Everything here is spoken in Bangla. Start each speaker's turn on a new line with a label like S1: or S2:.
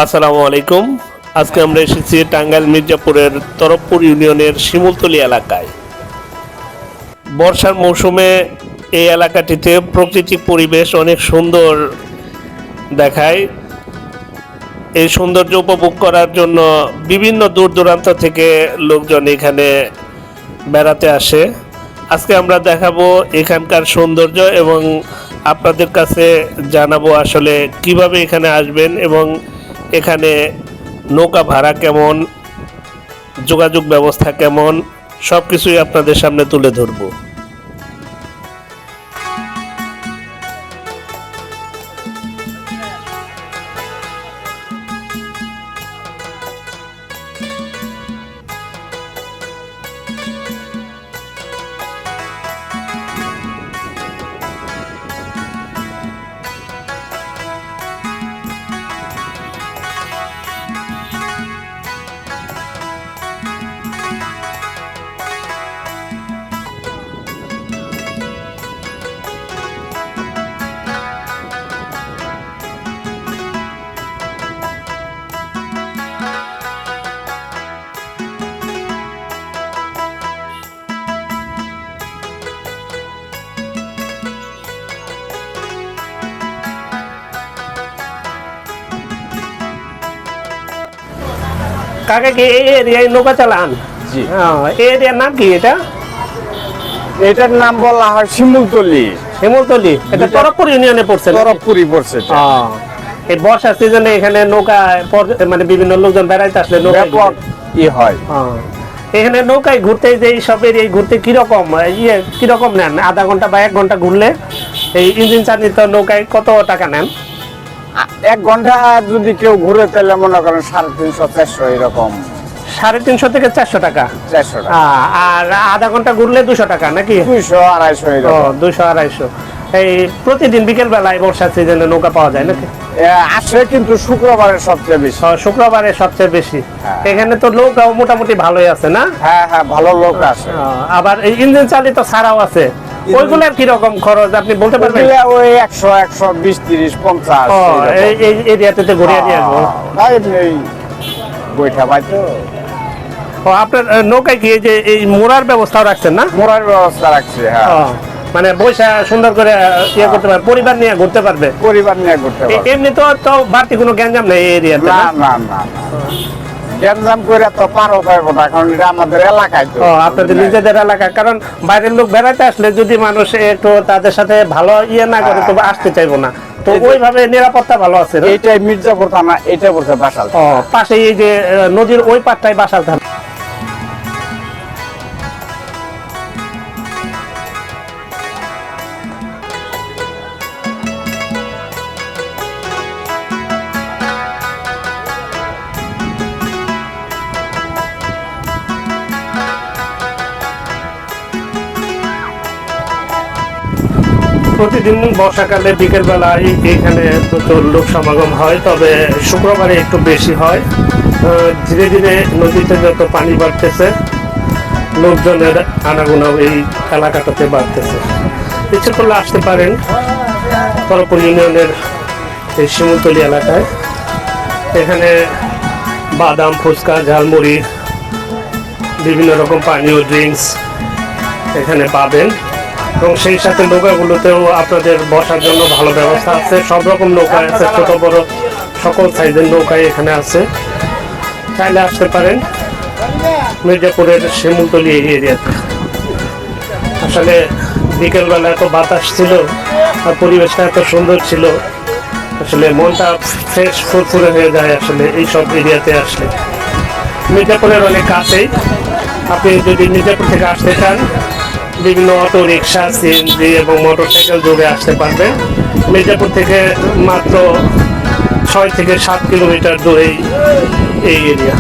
S1: আসসালামু আলাইকুম। আজকে আমরা এসেছি টাঙ্গাইল মির্জাপুরের তরফপুর ইউনিয়নের শিমুলতলী এলাকায়। বর্ষার মৌসুমে এই এলাকাটিতে প্রাকৃতিক পরিবেশ অনেক সুন্দর দেখায়। এই সৌন্দর্য উপভোগ করার জন্য বিভিন্ন দূর দূরান্ত থেকে লোকজন এখানে বেড়াতে আসে। আজকে আমরা দেখাবো এখানকার সৌন্দর্য এবং আপনাদের কাছে জানাবো আসলে কিভাবে এখানে আসবেন এবং এখানে নৌকা ভাড়া কেমন, যোগাযোগ ব্যবস্থা কেমন, সব কিছুই আপনাদের সামনে তুলে ধরবো। কাকা কি এই এরিয়ায় নৌকা চালান?
S2: জি।
S1: এই এরিয়ার নাম কি?
S2: এটার নাম বলা হয় শিমুলতলী।
S1: শিমুলতলী, এটা তরফপুর ইউনিয়নে পড়ছে।
S2: তরফপুরি পড়ছে এটা।
S1: এই বর্ষার সিজনে এখানে নৌকা মানে বিভিন্ন লোকজন বেড়াইতে আসলে
S2: ব্যাপক হয়।
S1: এখানে নৌকায় ঘুরতে যে সব এরিয়ায় ঘুরতে কিরকম নেন? আধা ঘন্টা বা 1 ঘন্টা ঘুরলে এই ইঞ্জিন চালিত নৌকায় কত টাকা নেন?
S2: 1 ঘন্টা যদি কেউ ঘুরে তাহলে মনে করেন 350-400 এরকম।
S1: 350 থেকে 400 টাকা।
S2: 400 টাকা।
S1: আর আধা ঘন্টা ঘুরলে 200 টাকা নাকি?
S2: 200-250 এরকম।
S1: 200-250। এই প্রতিদিন বিকেল বেলায় বর্ষার সিজনে নৌকা পাওয়া যায় নাকি?
S2: আসে, কিন্তু শুক্রবারে সবচেয়ে বেশি।
S1: শুক্রবারে সবচেয়ে বেশি।
S2: হ্যাঁ।
S1: এখানে তো লোকও মোটামুটি ভালোই আছে না?
S2: হ্যাঁ, ভালো লোক আসে।
S1: আবার এই ইঞ্জিন চালিত ছাড়াও আছে, ওইগুলোর কিরকম খরচ আপনি বলতে পারবেন?
S2: ওই 100, 120, 30, 50
S1: এই এরিয়াতে ঘুরিয়ে নিয়ে আসবো।
S2: বৈঠা পাইতো।
S1: আপনার নৌকায় কি এই মোড়ার ব্যবস্থাও রাখছেন না?
S2: মোড়ার ব্যবস্থা রাখছে, হ্যাঁ।
S1: মানে বৈশা সুন্দর করে করতে পারবে, পরিবার নিয়ে ঘুরতে পারবে।
S2: পরিবার নিয়ে ঘুরতে পারবে।
S1: এমনি তো বাড়তি কোনো গ্যাঞ্জাম নেই এই এরিয়াতে?
S2: না। গ্যাঞ্জাম করে তো পারো পাইবো না, কারণ এটা আমাদের এলাকায় তো।
S1: আপনাদের নিজেদের এলাকা, কারণ বাইরের লোক বেড়াতে আসলে যদি মানুষ একটু তাদের সাথে ভালো না করে তো আসতে চাইবো না। তো ওইভাবে নিরাপত্তা ভালো আছে।
S2: এইটাই মির্জাপুর থানা, এটা বলছে বাসাল।
S1: পাশে এই যে নদীর ওই পাটটাই বাসাল থানা। প্রতিদিন বর্ষাকালে বিকেল বেলায় এখানে প্রচুর লোক সমাগম হয়, তবে শুক্রবারে একটু বেশি হয়। ধীরে ধীরে নদীতে যত পানি বাড়তেছে, লোকজনের আনাগোনা এই এলাকাটাতে বাড়তেছে। ইচ্ছে করলে আসতে পারেন তরফপুর ইউনিয়নের এই শিমুলতলী এলাকায়। এখানে বাদাম, ফুচকা, ঝালমুড়ি, বিভিন্ন রকম পানীয় ড্রিঙ্কস এখানে পাবেন। এবং সেই সাথে নৌকাগুলোতেও আপনাদের বসার জন্য ভালো ব্যবস্থা আছে। সব রকম নৌকা আছে, ছোট বড় সকল সাইজের নৌকাই এখানে আছে। চাইলে আসতে পারেন মির্জাপুরের শিমুলতলী এরিয়াতে। আসলে বিকেলবেলা এত বাতাস ছিল আর পরিবেশটা এত সুন্দর ছিল, আসলে মনটা ফ্রেশ ফুরফুরে হয়ে যায় আসলে এইসব এরিয়াতে আসলে। মির্জাপুরের অনেক কাছেই, আপনি যদি মির্জাপুর থেকে আসতে চান বিভিন্ন অটো রিক্সা, সিএনজি এবং মোটরসাইকেল যোগে আসতে পারবেন। মির্জাপুর থেকে মাত্র 6 থেকে 7 কিলোমিটার দূরেই এই এরিয়া।